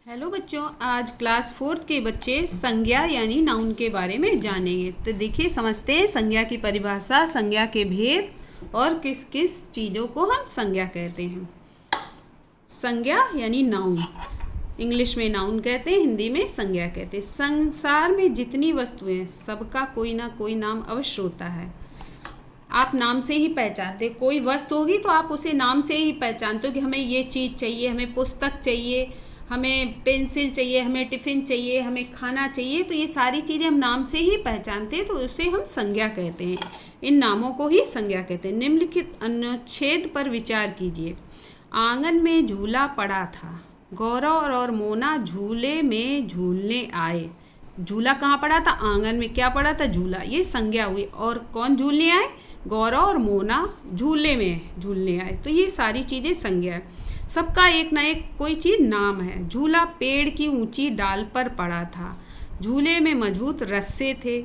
Hello बच्चों, आज class fourth के बच्चे संज्ञा यानी नाउन के बारे में जानेंगे। तो देखिए, समझते हैं संज्ञा की परिभाषा, संज्ञा के भेद और किस किस चीज़ों को हम संज्ञा कहते हैं। संज्ञा यानी नाउन, इंग्लिश में नाउन कहते हैं, हिंदी में संज्ञा कहते हैं। संसार में जितनी वस्तुएं हैं सबका कोई ना कोई नाम अवश्य होता है। आप नाम से ही पहचानते, कोई वस्तु होगी तो आप उसे नाम से ही पहचानते हो कि हमें ये चीज़ चाहिए, हमें पुस्तक चाहिए, हमें पेंसिल चाहिए, हमें टिफ़िन चाहिए, हमें खाना चाहिए। तो ये सारी चीज़ें हम नाम से ही पहचानते हैं, तो उसे हम संज्ञा कहते हैं। इन नामों को ही संज्ञा कहते हैं। निम्नलिखित अनुच्छेद पर विचार कीजिए। आंगन में झूला पड़ा था, गौरव और मोना झूले में झूलने आए। झूला कहाँ पड़ा था? आंगन में। क्या पड़ा था? झूला। ये संज्ञा हुई। और कौन झूलने आए? गौरव और मोना झूले में झूलने आए। तो ये सारी चीज़ें संज्ञा है। सबका एक ना एक कोई चीज़ नाम है। झूला पेड़ की ऊंची डाल पर पड़ा था, झूले में मजबूत रस्से थे।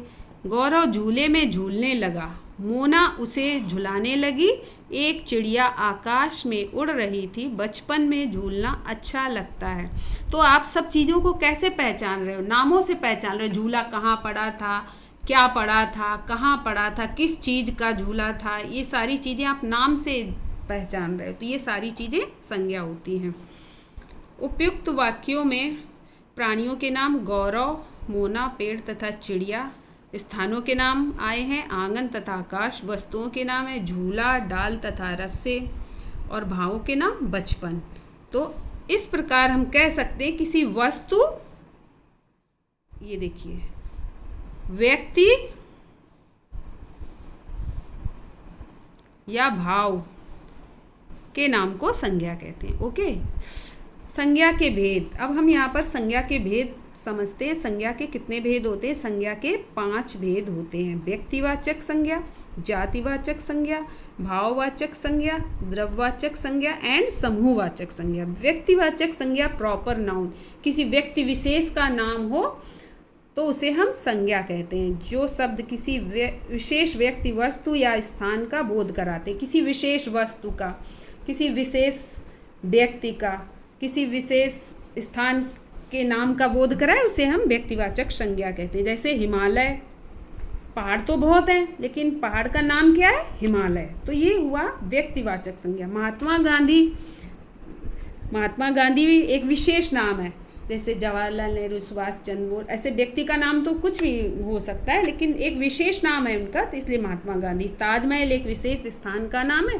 गौरव झूले में झूलने लगा, मोना उसे झुलाने लगी। एक चिड़िया आकाश में उड़ रही थी। बचपन में झूलना अच्छा लगता है। तो आप सब चीज़ों को कैसे पहचान रहे हो? नामों से पहचान रहे हो। झूला कहाँ पड़ा था, क्या पड़ा था, कहाँ पड़ा था, किस चीज़ का झूला था, ये सारी चीज़ें आप नाम से पहचान रहे हो। तो ये सारी चीज़ें संज्ञा होती हैं। उपयुक्त वाक्यों में प्राणियों के नाम गौरव, मोना, पेड़ तथा चिड़िया। स्थानों के नाम आए हैं आंगन तथा आकाश। वस्तुओं के नाम है झूला, डाल तथा रस्से। और भावों के नाम बचपन। तो इस प्रकार हम कह सकते हैं किसी वस्तु, ये देखिए, व्यक्ति या भाव के नाम को संज्ञा कहते हैं। ओके, संज्ञा के भेद। अब हम यहाँ पर संज्ञा के भेद समझते हैं। संज्ञा के कितने भेद होते हैं? संज्ञा के 5 भेद होते हैं। व्यक्तिवाचक संज्ञा, जातिवाचक संज्ञा, भाववाचक संज्ञा, द्रव्यवाचक संज्ञा एंड समूहवाचक संज्ञा। व्यक्तिवाचक संज्ञा प्रॉपर नाउन, किसी व्यक्ति विशेष का नाम हो तो उसे हम संज्ञा कहते हैं। जो शब्द किसी विशेष व्यक्ति, वस्तु या स्थान का बोध कराते हैं। किसी विशेष वस्तु का, किसी विशेष व्यक्ति का, किसी विशेष स्थान के नाम का बोध कराए, उसे हम व्यक्तिवाचक संज्ञा कहते हैं। जैसे हिमालय, पहाड़ तो बहुत हैं लेकिन पहाड़ का नाम क्या है? हिमालय। तो ये हुआ व्यक्तिवाचक संज्ञा। महात्मा गांधी भी एक विशेष नाम है। जैसे जवाहरलाल नेहरू, सुभाष चंद्र बोस, ऐसे व्यक्ति का नाम तो कुछ भी हो सकता है लेकिन एक विशेष नाम है उनका, तो इसलिए महात्मा गांधी। ताजमहल एक विशेष स्थान का नाम है,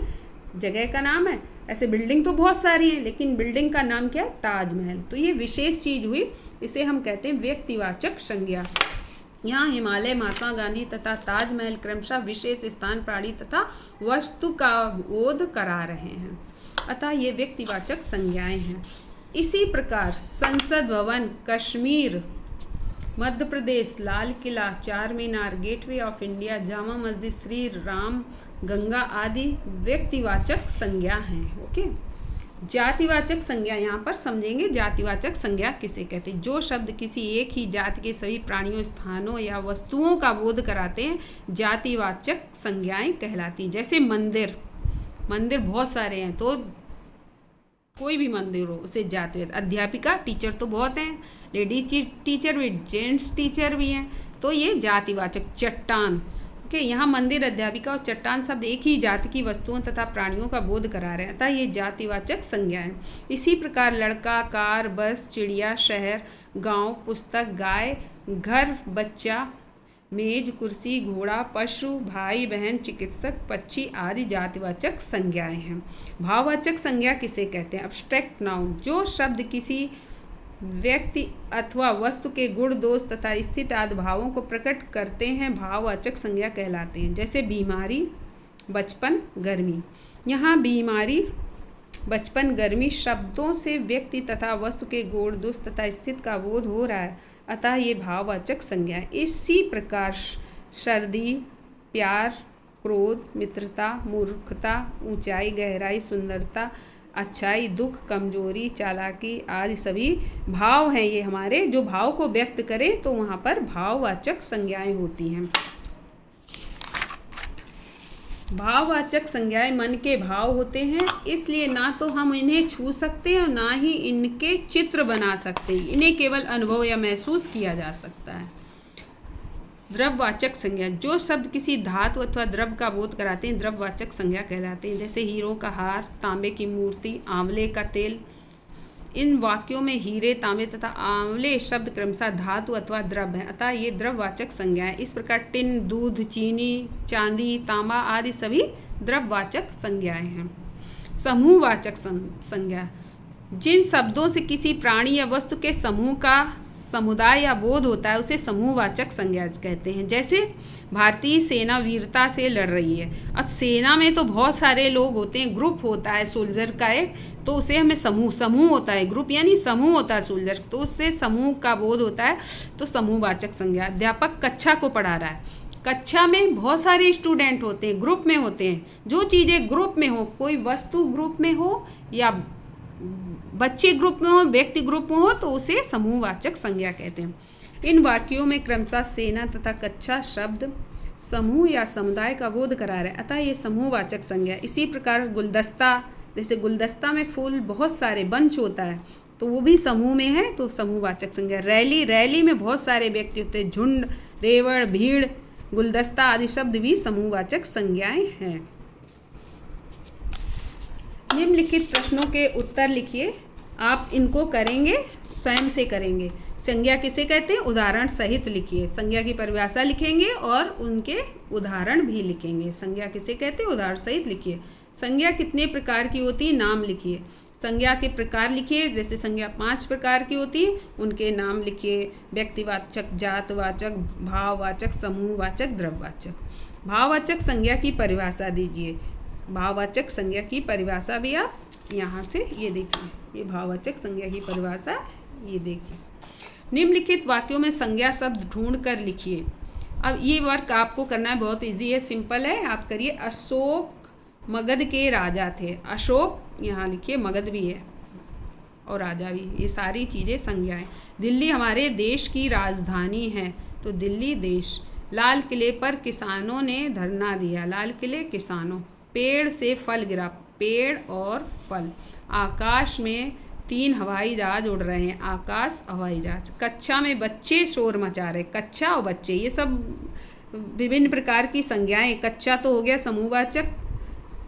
जगह का नाम है। ऐसे बिल्डिंग तो बहुत सारी हैं लेकिन बिल्डिंग का नाम क्या है? ताजमहल। तो ये विशेष चीज़ हुई, इसे हम कहते हैं व्यक्तिवाचक संज्ञा। यहाँ हिमालय, महात्मा गांधी तथा ताजमहल क्रमशः विशेष स्थान, प्राणी तथा वस्तु का बोध करा रहे हैं। अतः ये व्यक्तिवाचक संज्ञाएं हैं। इसी प्रकार संसद भवन, कश्मीर, मध्य प्रदेश, लाल किला, चार मीनार, gateway of India, Jama Masjid, Shri Ram, Ganga आदि व्यक्तिवाचक संज्ञा हैं। ओके, जातिवाचक संज्ञा यहाँ पर समझेंगे। जातिवाचक संज्ञा किसे कहते हैं? जो शब्द किसी एक ही जाति के सभी प्राणियों, स्थानों या वस्तुओं का बोध कराते हैं, जातिवाचक संज्ञाएं कहलाती हैं। जैसे मंदिर, मंदिर बहुत सारे हैं तो कोई भी मंदिर हो उसे जाति। अध्यापिका, टीचर तो बहुत हैं, लेडीज टीचर भी, जेंट्स टीचर भी हैं, तो ये जातिवाचक। चट्टान, ओके, यहाँ मंदिर, अध्यापिका और चट्टान शब्द एक ही जाति की वस्तुओं तथा प्राणियों का बोध करा रहे हैं, अतः ये जातिवाचक संज्ञा है। इसी प्रकार लड़का, कार, बस, चिड़िया, शहर, गांव, पुस्तक, गाय, घर, बच्चा, मेज, कुर्सी, घोड़ा, पशु, भाई बहन, चिकित्सक, पक्षी आदि जातिवाचक संज्ञाएं हैं। भाववाचक संज्ञा किसे कहते हैं? Abstract noun. जो शब्द किसी व्यक्ति अथवा वस्तु के गुण, दोष तथा स्थिति आदि भावों को प्रकट करते हैं, भाववाचक संज्ञा कहलाते हैं। जैसे बीमारी, बचपन, गर्मी। यहाँ बीमारी, बचपन, गर्मी शब्दों से व्यक्ति तथा वस्तु के गुण, दोष तथा स्थिति का बोध हो रहा है, अतः ये भाववाचक संज्ञा है। इसी प्रकार सर्दी, प्यार, क्रोध, मित्रता, मूर्खता, ऊंचाई, गहराई, सुंदरता, अच्छाई, दुख, कमजोरी, चालाकी आदि सभी भाव हैं। ये हमारे जो भाव को व्यक्त करें तो वहाँ पर भाववाचक संज्ञाएं होती हैं। भाववाचक संज्ञाएं मन के भाव होते हैं, इसलिए ना तो हम इन्हें छू सकते हैं और ना ही इनके चित्र बना सकते, इन्हें केवल अनुभव या महसूस किया जा सकता है। द्रव्यवाचक संज्ञा, जो शब्द किसी धातु अथवा द्रव्य का बोध कराते हैं द्रव्यवाचक संज्ञा कहलाते हैं, जैसे हीरों का हार, तांबे की मूर्ति, आंवले का तेल। इन वाक्यों में हीरे, तांबे तथा आंवले शब्द क्रमशः धातु अथवा द्रव्य है, अतः ये द्रव्यवाचक संज्ञा है। इस प्रकार टिन, दूध, चीनी, चांदी, तांबा आदि सभी द्रव्यवाचक संज्ञाएं हैं। समूहवाचक संज्ञा, जिन शब्दों से किसी प्राणी या वस्तु के समूह का समुदाय या बोध होता है उसे समूहवाचक संज्ञा कहते हैं। जैसे भारतीय सेना वीरता से लड़ रही है। अब सेना में तो बहुत सारे लोग होते हैं, ग्रुप होता है सोल्जर का एक, तो उसे हमें समूह होता है, ग्रुप यानी समूह होता है सोल्जर, तो उससे समूह का बोध होता है, तो समूहवाचक संज्ञा। अध्यापक कक्षा को पढ़ा रहा है, कक्षा में बहुत सारे स्टूडेंट होते हैं, ग्रुप में होते हैं। जो चीज़ें ग्रुप में हो, कोई वस्तु ग्रुप में हो या बच्चे ग्रुप में हो, व्यक्ति ग्रुप में हो, तो उसे समूहवाचक संज्ञा कहते हैं। इन वाक्यों में क्रमशः सेना तथा कक्षा शब्द समूह या समुदाय का बोध करा रहे, अतः ये समूहवाचक संज्ञा। इसी प्रकार गुलदस्ता, जैसे गुलदस्ता में फूल बहुत सारे बंच होता है, तो वो भी समूह में है, तो समूहवाचक संज्ञा। रैली में बहुत सारे व्यक्ति होते हैं, झुंड, रेवड़, भीड़, गुलदस्ता आदि शब्द भी समूहवाचक संज्ञाएं हैं। निम्नलिखित प्रश्नों के उत्तर लिखिए। आप इनको करेंगे, स्वयं से करेंगे। संज्ञा किसे कहते हैं, उदाहरण सहित लिखिए। संज्ञा की परिभाषा लिखेंगे और उनके उदाहरण भी लिखेंगे। संज्ञा किसे कहते हैं, उदाहरण सहित लिखिए। संज्ञा कितने प्रकार की होती है, नाम लिखिए। संज्ञा के प्रकार लिखिए, जैसे संज्ञा 5 प्रकार की होती है, उनके नाम लिखिए। व्यक्तिवाचक, जातवाचक, भाववाचक, समूहवाचक, द्रव्यवाचक। भाववाचक संज्ञा की परिभाषा दीजिए। भाववाचक संज्ञा की परिभाषा भी आप यहाँ से ये देखिए, ये भाववाचक संज्ञा की परिभाषा ये देखिए। निम्नलिखित वाक्यों में संज्ञा शब्द ढूंढ कर लिखिए। अब ये वर्क आपको करना है, बहुत इजी है, सिंपल है, आप करिए। अशोक मगध के राजा थे। अशोक यहाँ लिखिए, मगध भी है और राजा भी, ये सारी चीज़ें संज्ञाएं। दिल्ली हमारे देश की राजधानी है, तो दिल्ली देश। लाल किले पर किसानों ने धरना दिया। लाल किले, किसानों। पेड़ से फल गिरा, पेड़ और फल। आकाश में 3 हवाई जहाज उड़ रहे हैं, आकाश हवाई जहाज। कक्षा में बच्चे शोर मचा रहे, कक्षा और बच्चे, ये सब विभिन्न प्रकार की संज्ञाएं। कक्षा तो हो गया समूहवाचक,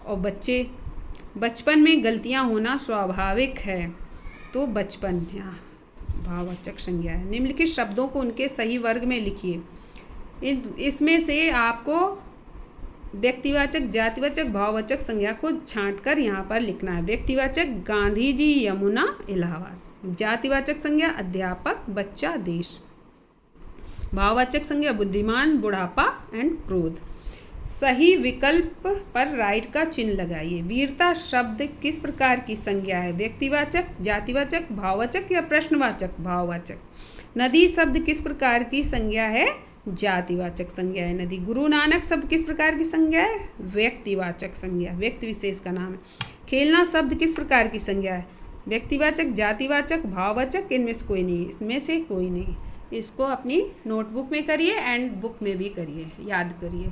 और बच्चे। बचपन में गलतियां होना स्वाभाविक है, तो बचपन यहाँ भाववाचक संज्ञा है। निम्नलिखित शब्दों को उनके सही वर्ग में लिखिए। इसमें से आपको व्यक्तिवाचक, जातिवाचक, भाववाचक संज्ञा को छांटकर यहाँ पर लिखना है। व्यक्तिवाचक गांधी जी, यमुना, इलाहाबाद। जातिवाचक संज्ञा अध्यापक, बच्चा, देश। भाववाचक संज्ञा बुद्धिमान, बुढ़ापा एंड क्रोध। सही विकल्प पर राइट का चिन्ह लगाइए। वीरता शब्द किस प्रकार की संज्ञा है, व्यक्तिवाचक, जातिवाचक, भाववाचक या प्रश्नवाचक, भाववाचक। नदी शब्द किस प्रकार की संज्ञा है, जातिवाचक संज्ञा है, नदी। गुरु नानक शब्द किस प्रकार की संज्ञा है, व्यक्तिवाचक संज्ञा, व्यक्ति विशेष का नाम है। खेलना शब्द किस प्रकार की संज्ञा है, व्यक्तिवाचक, जातिवाचक, भाववाचक, इनमें से कोई नहीं, इसमें से कोई नहीं। इसको अपनी नोटबुक में करिए एंड बुक में भी करिए, याद करिए।